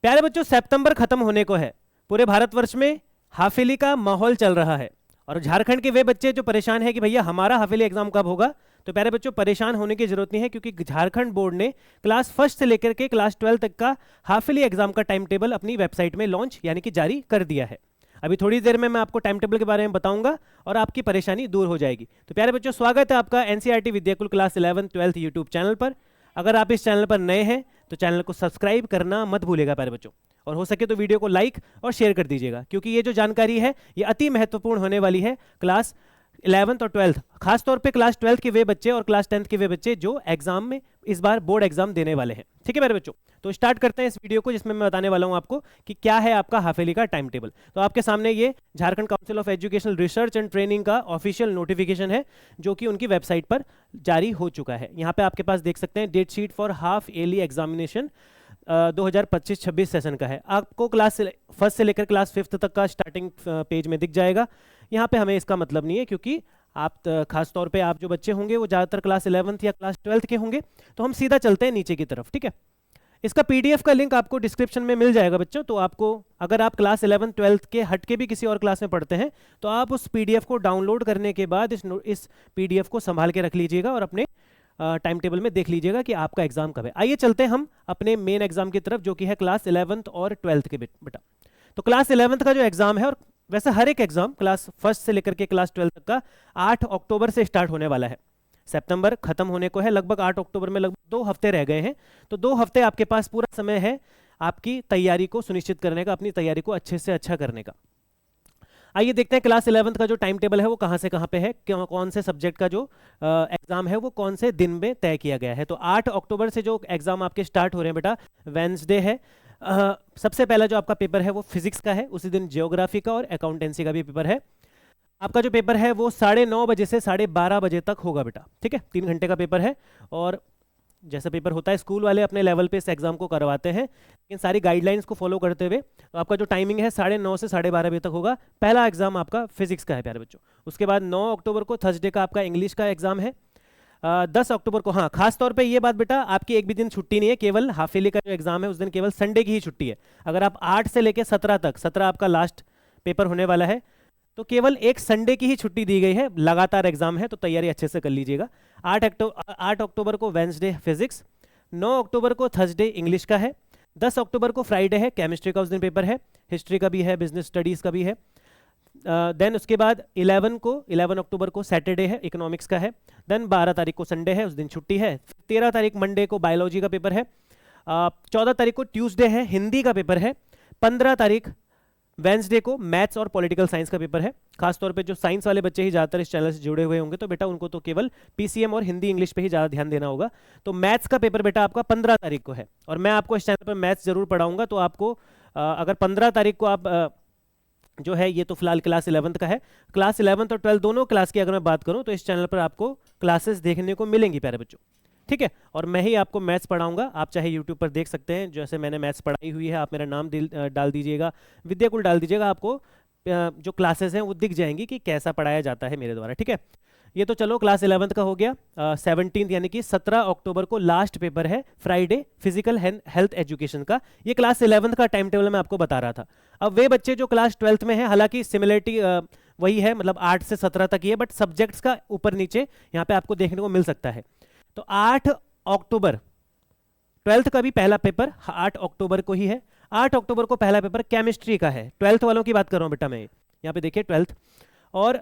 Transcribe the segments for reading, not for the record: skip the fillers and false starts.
प्यारे बच्चों, सितंबर खत्म होने को है। पूरे भारतवर्ष में हाफिली का माहौल चल रहा है और झारखंड के वे बच्चे जो परेशान है कि भैया हमारा हाफिली एग्जाम कब होगा, तो प्यारे बच्चों परेशान होने की जरूरत नहीं है, क्योंकि झारखंड बोर्ड ने क्लास फर्स्ट से लेकर के क्लास 12 तक का हाफिली एग्जाम का टाइम टेबल अपनी वेबसाइट में लॉन्च यानी कि जारी कर दिया है। अभी थोड़ी देर में मैं आपको टाइम टेबल के बारे में बताऊंगा और आपकी परेशानी दूर हो जाएगी। तो प्यारे बच्चों, स्वागत है आपका NCERT Vidyakul class 11 12 YouTube channel पर। अगर आप इस चैनल पर नए हैं तो चैनल को सब्सक्राइब करना मत भूलिएगा प्यारे बच्चों, और हो सके तो वीडियो को लाइक और शेयर कर दीजिएगा, क्योंकि ये जो जानकारी है ये अति महत्वपूर्ण होने वाली है क्लास 11th और 12th, खासतौर पे क्लास 12th के वे बच्चे और क्लास 10th के वे बच्चे जो एग्जाम में इस बार बोर्ड एग्जाम देने वाले हैं। ठीक है मेरे बच्चों, तो स्टार्ट करते हैं इस वीडियो को, जिसमें मैं बताने वाला हूं आपको कि क्या है आपका हाफिली का टाइम टेबल। तो आपके सामने ये Jharkhand council of educational research and training का ऑफिशियल नोटिफिकेशन है, जो कि उनकी वेबसाइट पर जारी हो चुका है। यहाँ पे आपके पास देख सकते हैं date sheet for half yearly examination 2025-26 session का है। आपको क्लास फर्स्ट से लेकर क्लास 5th तक का स्टार्टिंग पेज में दिख जाएगा। यहाँ पे हमें इसका मतलब नहीं है, क्योंकि आप खास तौर पे आप जो बच्चे होंगे वो ज़्यादातर क्लास 11th या क्लास 12th के होंगे। तो हम सीधा चलते हैं नीचे की तरफ। ठीक है, इसका पीडीएफ का लिंक आपको डिस्क्रिप्शन में मिल जाएगा बच्चों। तो आपको अगर आप क्लास 11 12 के हट के भी किसी और क्लास में पढ़ते हैं तो आप उस पीडीएफ को डाउनलोड करने के बाद इस पीडीएफ को संभाल के रख लीजिएगा और अपने टाइम टेबल में देख लीजिएगा कि आपका एग्जाम कब है। आइए चलते हैं हम अपने मेन एग्जाम की तरफ, जो कि है क्लास 11th और 12th के बेटा। तो क्लास 11th का जो एग्जाम है, और वैसे हर एक एग्जाम क्लास फर्स्ट से लेकर के क्लास 12 तक का 8 अक्टूबर से स्टार्ट होने वाला है। सितंबर खत्म होने को है, लगभग 8 अक्टूबर में लगभग 2 हफ्ते रह गए हैं। तो 2 हफ्ते आपके पास पूरा समय है आपकी तैयारी को सुनिश्चित करने का, अपनी तैयारी को अच्छे से अच्छा करने का। आइए देखते हैं क्लास 11th का जो टाइम टेबल है वो कहाँ से कहाँ पे है, कौन से सब्जेक्ट का जो एग्जाम है वो कौन से दिन में तय किया गया है। तो 8 अक्टूबर से जो एग्जाम आपके स्टार्ट हो रहे हैं बेटा, वेंसडे है। सबसे पहला जो आपका पेपर है वो फिजिक्स का है, उसी दिन ज्योग्राफी का और अकाउंटेंसी का भी पेपर है। आपका जो पेपर है वो 9:30 बजे से 12:30 बजे तक होगा बेटा। ठीक है, 3 घंटे का पेपर है, और जैसा पेपर होता है स्कूल वाले अपने लेवल पे इस एग्जाम को करवाते हैं, लेकिन सारी गाइडलाइंस को फॉलो करते हुए। तो आपका जो टाइमिंग है 9:30 से 12:30 बजे तक होगा। पहला एग्जाम आपका फिजिक्स का है प्यारे बच्चों। उसके बाद 9 अक्टूबर को थर्सडे का आपका इंग्लिश का एग्जाम है। 10 अक्टूबर को, हाँ खास तौर पे ये बात बेटा, आपकी एक भी दिन छुट्टी नहीं है, केवल हाफिली का जो एग्जाम है उस दिन केवल संडे की ही छुट्टी है। अगर आप 8 से लेकर 17 तक, 17 आपका लास्ट पेपर होने वाला है, तो केवल एक संडे की ही छुट्टी दी गई है। लगातार एग्जाम है तो तैयारी अच्छे से कर लीजिएगा। 8 अक्टूबर को वेंसडे फिजिक्स, 9 अक्टूबर को थर्सडे इंग्लिश का है, 10 अक्टूबर को फ्राइडे है केमिस्ट्री का, उस दिन पेपर है, हिस्ट्री का भी है, बिजनेस स्टडीज़ का भी है। देन उसके बाद 11 अक्टूबर को सैटरडे है, इकोनॉमिक्स का है। देन 12 तारीख को संडे है, उस दिन छुट्टी है। 13 तारीख मंडे को बायोलॉजी का पेपर है। 14 तारीख को ट्यूसडे है, हिंदी का पेपर है। 15 तारीख वेंसडे को मैथ्स और पॉलिटिकल साइंस का पेपर है। खासतौर पे जो साइंस वाले बच्चे ही ज़्यादातर इस चैनल से जुड़े हुए होंगे, तो बेटा उनको तो केवल पीसीएम और हिंदी इंग्लिश पे ही ज़्यादा ध्यान देना होगा। तो मैथ्स का पेपर बेटा आपका 15 तारीख को है, और मैं आपको इस चैनल पर मैथ्स जरूर पढ़ाऊंगा। तो आपको अगर 15 तारीख को आप जो है, ये तो फिलहाल क्लास 11th का है, क्लास 11th और 12 दोनों क्लास की अगर मैं बात करूँ तो इस चैनल पर आपको क्लासेस देखने को मिलेंगी प्यारे बच्चों। ठीक है, और मैं ही आपको मैथ्स पढ़ाऊंगा। आप चाहे यूट्यूब पर देख सकते हैं, जैसे मैंने मैथ्स पढ़ाई हुई है, आप मेरा नाम डाल दीजिएगा, विद्याकुल डाल दीजिएगा, आपको जो क्लासेस हैं वो दिख जाएंगी कि कैसा पढ़ाया जाता है मेरे द्वारा। ठीक है, ये तो चलो क्लास 11th का हो गया। 17 यानी कि 17 अक्टूबर को लास्ट पेपर है फ्राइडे, फिजिकल हेल्थ एजुकेशन का। ये क्लास 11th का टाइम टेबल मैं आपको बता रहा था। अब वे बच्चे जो क्लास 12th में है, हालांकि सिमिलरिटी वही है, मतलब 8 से 17 तक ही है, बट सब्जेक्ट्स का ऊपर नीचे यहाँ पे आपको देखने को मिल सकता है। तो 8 अक्टूबर 12th का भी पहला पेपर 8 अक्टूबर को ही है। 8 अक्टूबर को पहला पेपर केमिस्ट्री का है, 12th वालों की बात कर रहा हूँ बेटा मैं, यहाँ पे देखिए 12th। और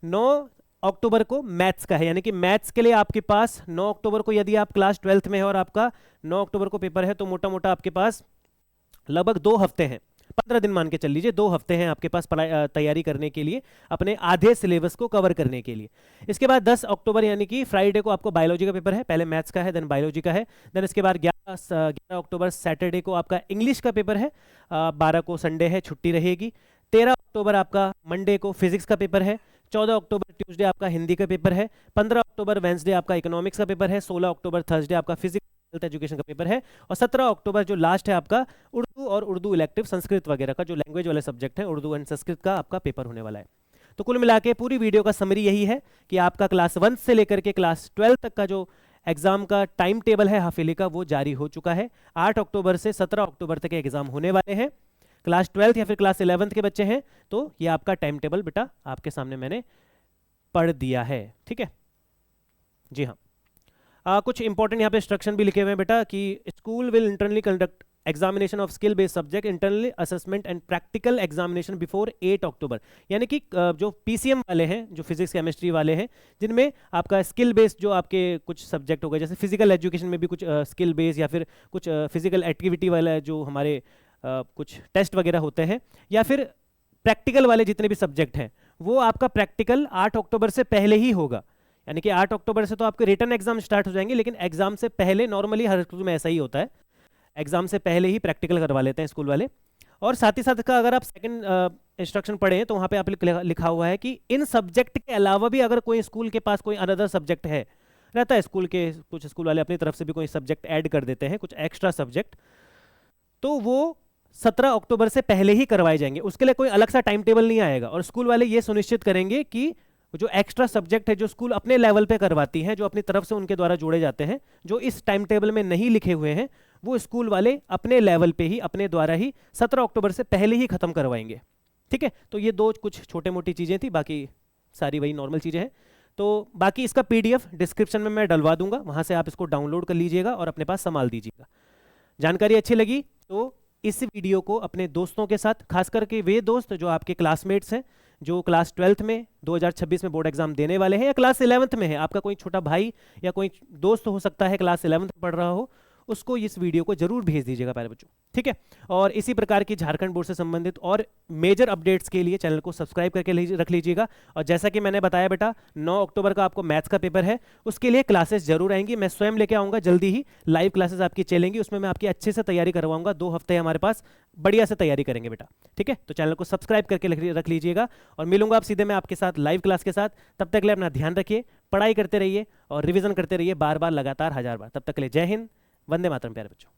9 अक्टूबर को मैथ्स का है, यानी कि मैथ्स के लिए आपके पास 9 अक्टूबर को यदि आप क्लास 12th में है और आपका 9 अक्टूबर को पेपर है, तो मोटा मोटा आपके पास लगभग 2 हफ्ते हैं, 15 दिन मान के चल लीजिए, 2 हफ्ते हैं आपके पास तैयारी करने के लिए, अपने आधे सिलेबस को कवर करने के लिए। इसके बाद 10 अक्टूबर यानी कि फ्राइडे को आपको बायोलॉजी का पेपर है, पहले मैथ्स का है देन बायोलॉजी का है। देन इसके बाद 11 अक्टूबर सैटरडे को आपका इंग्लिश का पेपर है। 12 को संडे है, छुट्टी रहेगी। 13 अक्टूबर आपका मंडे को फिजिक्स का पेपर है। 14 अक्टूबर ट्यूसडे आपका हिंदी का पेपर है। 15 अक्टूबर वेंसडे आपका इकोनॉमिक्स का पेपर है। 16 अक्टूबर थर्सडे आपका फिजिक्स हेल्थ एजुकेशन का पेपर है। और 17 अक्टूबर जो लास्ट है आपका उर्दू और उर्दू इलेक्टिव संस्कृत वगैरह का, जो लैंग्वेज वाले सब्जेक्ट हैं उर्दू एंड संस्कृत का, आपका पेपर होने वाला है। तो कुल मिला के पूरी वीडियो का समरी यही है कि आपका क्लास 1 से लेकर के क्लास 12 तक का जो एग्जाम का टाइम टेबल है हाफ ईयरली का वो जारी हो चुका है। 8 अक्टूबर से 17 अक्टूबर तक एग्जाम होने वाले हैं। क्लास 12th या फिर क्लास 11th के बच्चे हैं तो ये आपका टाइम टेबल बेटा आपके सामने मैंने पढ़ दिया है, ठीक है जी हाँ। कुछ इंपॉर्टेंट यहाँ पे इंस्ट्रक्शन भी लिखे हुए हैं बेटा कि school will internally conduct examination of skill based subject internally assessment and practical examination before 8 अक्टूबर। यानी कि जो पीसीएम वाले हैं, जो फिजिक्स केमिस्ट्री वाले हैं, जिनमें आपका स्किल बेस्ड जो आपके कुछ सब्जेक्ट हो गए, जैसे फिजिकल एजुकेशन में भी कुछ स्किल बेस्ड या फिर कुछ फिजिकल एक्टिविटी वाला जो हमारे कुछ टेस्ट वगैरह होते हैं, या फिर प्रैक्टिकल वाले जितने भी सब्जेक्ट हैं वो आपका प्रैक्टिकल 8 अक्टूबर से पहले ही होगा। यानी कि 8 अक्टूबर से तो आपके रिटर्न एग्जाम स्टार्ट हो जाएंगे, लेकिन एग्जाम से पहले नॉर्मली हर स्कूल में ऐसा ही होता है, एग्जाम से पहले ही प्रैक्टिकल करवा लेते हैं स्कूल वाले। और साथ ही साथ का अगर आप सेकंड इंस्ट्रक्शन पढ़ें तो वहाँ पे आप लिखा हुआ है कि इन सब्जेक्ट के अलावा भी अगर कोई स्कूल के पास कोई अनदर सब्जेक्ट है, रहता है स्कूल के कुछ स्कूल वाले अपनी तरफ से भी कोई सब्जेक्ट ऐड कर देते हैं, कुछ एक्स्ट्रा सब्जेक्ट, तो वो 17 अक्टूबर से पहले ही करवाए जाएंगे। उसके लिए कोई अलग सा टाइम टेबल नहीं आएगा और स्कूल वाले ये सुनिश्चित करेंगे कि जो एक्स्ट्रा सब्जेक्ट है जो स्कूल अपने लेवल पे करवाती हैं, जो अपनी तरफ से उनके द्वारा जोड़े जाते हैं, जो इस टाइम टेबल में नहीं लिखे हुए हैं, वो स्कूल वाले अपने लेवल पे ही अपने द्वारा ही 17 अक्टूबर से पहले ही खत्म करवाएंगे, ठीक है। तो ये दो कुछ छोटे मोटी चीज़ें थी, बाकी सारी वही नॉर्मल चीज़ें हैं। तो बाकी इसका PDF डिस्क्रिप्शन में मैं डलवा दूंगा, वहाँ से आप इसको डाउनलोड कर लीजिएगा और अपने पास संभाल दीजिएगा। जानकारी अच्छी लगी तो इस वीडियो को अपने दोस्तों के साथ, खास करके वे दोस्त जो आपके क्लासमेट्स हैं, जो क्लास 12th में 2026 में बोर्ड एग्जाम देने वाले हैं, या क्लास 11th में है, आपका कोई छोटा भाई या कोई दोस्त हो सकता है क्लास 11th में पढ़ रहा हो, उसको इस वीडियो को जरूर भेज दीजिएगा प्यारे बच्चों, ठीक है। और इसी प्रकार की झारखंड बोर्ड से संबंधित और मेजर अपडेट्स के लिए चैनल को सब्सक्राइब करके रख लीजिएगा। और जैसा कि मैंने बताया बेटा, 9 अक्टूबर का आपको मैथ्स का पेपर है, उसके लिए क्लासेस जरूर आएंगी, मैं स्वयं लेके आऊँगा जल्दी ही, लाइव क्लासेस आपकी चलेंगी, उसमें मैं आपकी अच्छे से तैयारी करवाऊंगा। 2 हफ्ते हमारे पास, बढ़िया से तैयारी करेंगे बेटा, ठीक है। तो चैनल को सब्सक्राइब करके रख लीजिएगा और मिलूंगा आप सीधे मैं आपके साथ लाइव क्लास के साथ। तब तक के लिए अपना ध्यान रखिए, पढ़ाई करते रहिए और रिविजन करते रहिए बार बार, लगातार 1000 बार। तब तक के लिए जय हिंद, वंदे मातरम प्यारे बच्चों।